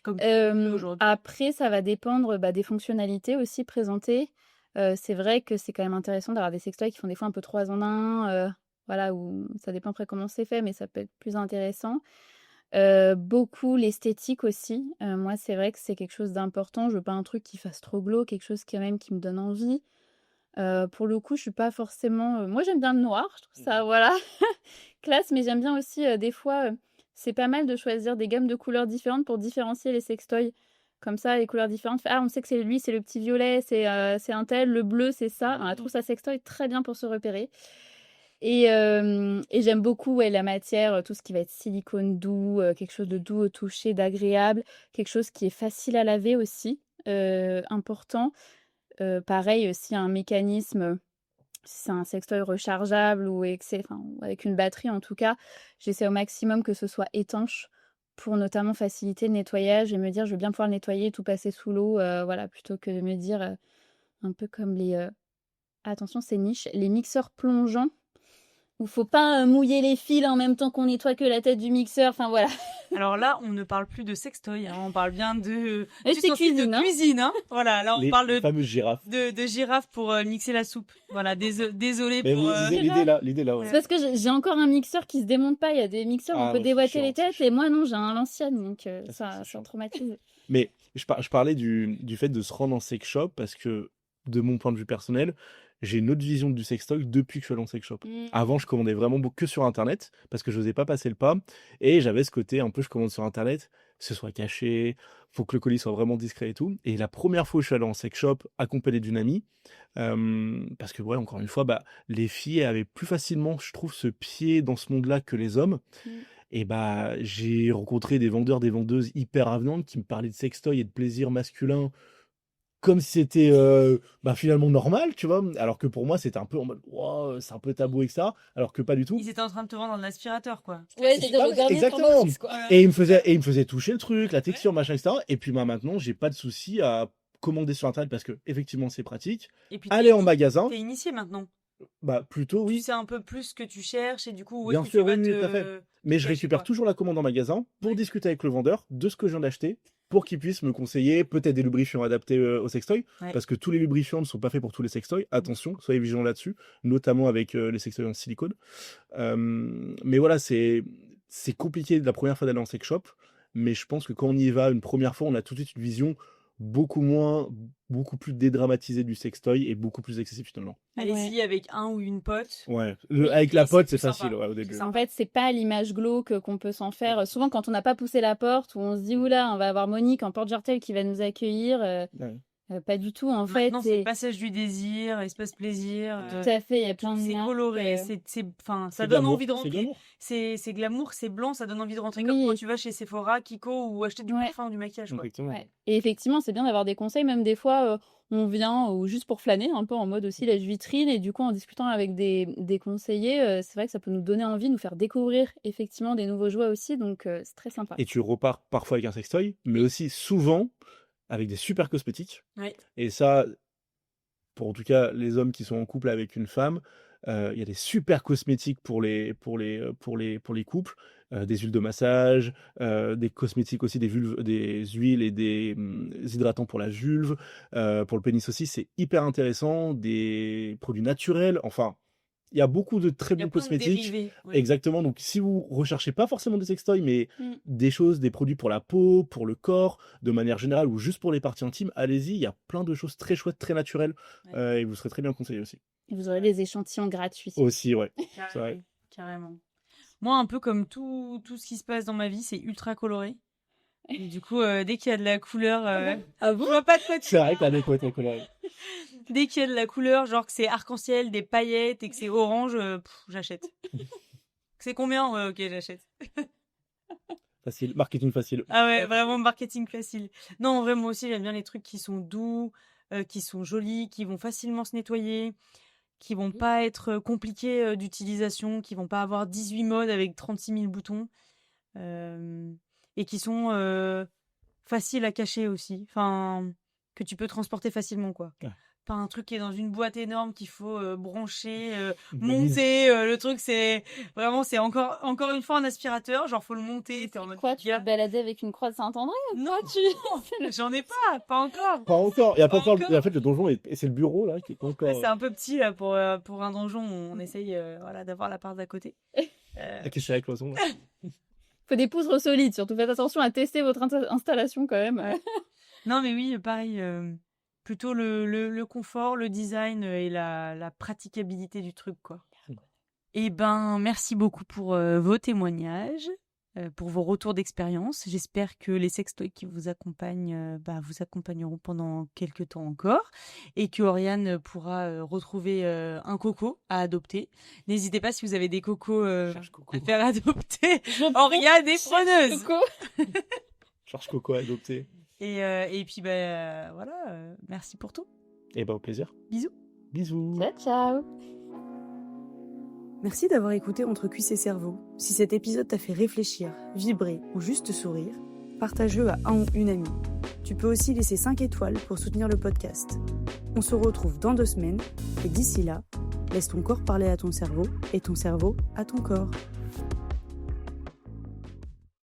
Comme tu fais aujourd'hui. Après, ça va dépendre des fonctionnalités aussi présentées. C'est vrai que c'est quand même intéressant d'avoir des sextoys qui font des fois un peu 3 en 1, voilà, où ça dépend après comment c'est fait, mais ça peut être plus intéressant. Beaucoup l'esthétique aussi. Moi, c'est vrai que c'est quelque chose d'important. Je veux pas un truc qui fasse trop glauque, quelque chose quand même qui me donne envie. Pour le coup, je suis pas forcément, moi, j'aime bien le noir, je trouve ça, voilà, classe, mais j'aime bien aussi, des fois, c'est pas mal de choisir des gammes de couleurs différentes pour différencier les sextoys. Comme ça, les couleurs différentes, on sait que c'est lui, c'est le petit violet, c'est un tel, le bleu, c'est ça. On trouve ça sextoy très bien pour se repérer. Et j'aime beaucoup la matière, tout ce qui va être silicone doux, quelque chose de doux au toucher, d'agréable, quelque chose qui est facile à laver aussi, important. Pareil, s'il y a un mécanisme, si c'est un sextoy rechargeable ou avec une batterie en tout cas, j'essaie au maximum que ce soit étanche pour notamment faciliter le nettoyage et me dire: «Je veux bien pouvoir le nettoyer et tout passer sous l'eau», voilà, plutôt que de me dire, un peu comme attention, c'est niche, les mixeurs plongeants où faut pas mouiller les fils en même temps qu'on nettoie que la tête du mixeur, enfin voilà. Alors là, on ne parle plus de sextoy, hein, on parle bien de C'est cuisine, hein. cuisine, hein. Voilà, là on parle Les fameuses girafes. de girafe pour mixer la soupe. Voilà, désolé Mais pour. l'idée là, ouais. C'est parce que j'ai encore un mixeur qui se démonte pas. Il y a des mixeurs où on peut non, déboîter c'est les chiant, têtes c'est et moi non, j'ai un l'ancienne, donc c'est ça chiant. traumatise. Mais je parlais du fait de se rendre en sex shop parce que, de mon point de vue personnel, j'ai une autre vision du sextoy depuis que je suis allé en sex shop. Avant, je commandais vraiment que sur Internet parce que je n'osais pas passer le pas et j'avais ce côté un peu, je commande sur Internet, ce soit caché, faut que le colis soit vraiment discret et tout. Et la première fois où je suis allé en sex shop accompagné d'une amie, parce que, ouais, encore une fois, les filles avaient plus facilement, je trouve, ce pied dans ce monde-là que les hommes. Et bah, j'ai rencontré des vendeurs, des vendeuses hyper avenantes qui me parlaient de sextoy et de plaisir masculin comme si c'était finalement normal, tu vois. Alors que pour moi, c'était un peu en mode, wow, c'est un peu tabou, etc. Alors que pas du tout. Ils étaient en train de te vendre un aspirateur, quoi. Ouais, c'est de regarder exactement. quoi. Et il me faisait toucher le truc, la texture, machin, etc. Et puis maintenant, j'ai pas de souci à commander sur internet parce que effectivement c'est pratique. Et puis Aller en magasin, t'es initié maintenant. bah plutôt Tu oui. sais un peu plus ce que tu cherches et du coup, où Bien est-ce que sûr, tu vas oui, tout à fait. Mais je cacher, récupère quoi. toujours la commande en magasin pour Ouais. discuter avec le vendeur de ce que je viens d'acheter pour qu'il puisse me conseiller peut-être des lubrifiants adaptés au sextoy Ouais. parce que tous les lubrifiants ne sont pas faits pour tous les sextoys. Attention, soyez vigilants là-dessus, notamment avec les sextoys en silicone. Mais voilà, c'est compliqué la première fois d'aller en sex shop, mais je pense que quand on y va une première fois, on a tout de suite une vision beaucoup plus dédramatisée du sextoy et beaucoup plus accessible finalement. Allez-y avec un ou une pote. Ouais, Oui, avec et la pote, c'est c'est plus sympa. facile ouais, au début. C'est En fait, c'est pas l'image glauque qu'on peut s'en faire. Souvent, quand on n'a pas poussé la porte, où on se dit, oula, on va avoir Monique en porte-jartel qui va nous accueillir. Ouais. Pas du tout, en fait. Maintenant, c'est le passage du désir, espace plaisir. Tout à fait, il y a plein de C'est marques, coloré, ça C'est donne glamour, envie de c'est rentrer. glamour. C'est glamour, c'est blanc, ça donne envie de rentrer Oui. comme quand tu vas chez Sephora, Kiko ou acheter du Ouais. parfum ou du maquillage, quoi. Exactement. Ouais. Et effectivement, c'est bien d'avoir des conseils. Même des fois, on vient ou juste pour flâner, un peu en mode aussi lèche-vitrine. Et du coup, en discutant avec des conseillers, c'est vrai que ça peut nous donner envie, nous faire découvrir effectivement des nouveaux jouets aussi. Donc, c'est très sympa. Et tu repars parfois avec un sextoy, mais aussi souvent avec des super cosmétiques. Ouais. Et ça, pour en tout cas les hommes qui sont en couple avec une femme, il y a des super cosmétiques pour les couples, des huiles de massage, des cosmétiques aussi, des huiles et des hydratants pour la vulve, pour le pénis aussi, c'est hyper intéressant, des produits naturels, enfin, il y a beaucoup de très Il y a bons plein de cosmétiques. dérivés. Ouais. Exactement, donc si vous recherchez pas forcément des sextoys, mais des produits pour la peau, pour le corps, de manière générale, ou juste pour les parties intimes, allez-y, il y a plein de choses très chouettes, très naturelles, et vous serez très bien conseillé aussi. Et vous aurez des échantillons gratuits. Aussi, ouais. Carrément, C'est vrai. carrément. Moi, un peu comme tout ce qui se passe dans ma vie, c'est ultra coloré. Et du coup, dès qu'il y a de la couleur, Ah je bon? vois pas de quoi tu C'est vrai que la déco est très colorée. Dès qu'il y a de la couleur, genre que c'est arc-en-ciel, des paillettes et que c'est orange, j'achète. C'est combien? Ouais, ok, j'achète. Facile, marketing facile. Ah ouais, vraiment marketing facile. Non, en vrai, moi aussi, j'aime bien les trucs qui sont doux, qui sont jolis, qui vont facilement se nettoyer, qui vont pas être compliqués d'utilisation, qui vont pas avoir 18 modes avec 36 000 boutons, et qui sont faciles à cacher aussi. Enfin, que tu peux transporter facilement, quoi. Ouais. Pas un truc qui est dans une boîte énorme qu'il faut brancher, Valise. monter. Le truc, c'est vraiment, c'est encore une fois un aspirateur. Genre, faut le monter. T'es en mode, Quoi, tu vas te balader avec une croix de Saint-André? non, j'en ai pas encore. Pas encore. Il y a pas Pas encore. encore. Et en fait, le donjon, et c'est le bureau là qui est pas encore. Ouais, c'est un peu petit là pour un donjon. On essaye voilà, d'avoir la part d'à côté. Qu'est-ce avec cloison là. Faut des poutres solides, surtout faites attention à tester votre installation quand même. Non, mais oui, pareil. Plutôt le confort, le design et la praticabilité du truc, quoi. Eh ben, merci beaucoup pour vos témoignages, pour vos retours d'expérience. J'espère que les sextoys qui vous accompagnent vous accompagneront pendant quelques temps encore et que Oriane pourra retrouver un coco à adopter. N'hésitez pas si vous avez des cocos Cherche Coco. à faire adopter. Oriane est preneuse. Coco. Cherche Coco à adopter. Et puis, voilà, merci pour tout. Et bah, au plaisir. Bisous. Bisous. Ciao, ciao. Merci d'avoir écouté Entre Cuisses et Cerveau. Si cet épisode t'a fait réfléchir, vibrer ou juste sourire, partage-le à un ou une amie. Tu peux aussi laisser 5 étoiles pour soutenir le podcast. On se retrouve dans 2 semaines et d'ici là, laisse ton corps parler à ton cerveau et ton cerveau à ton corps.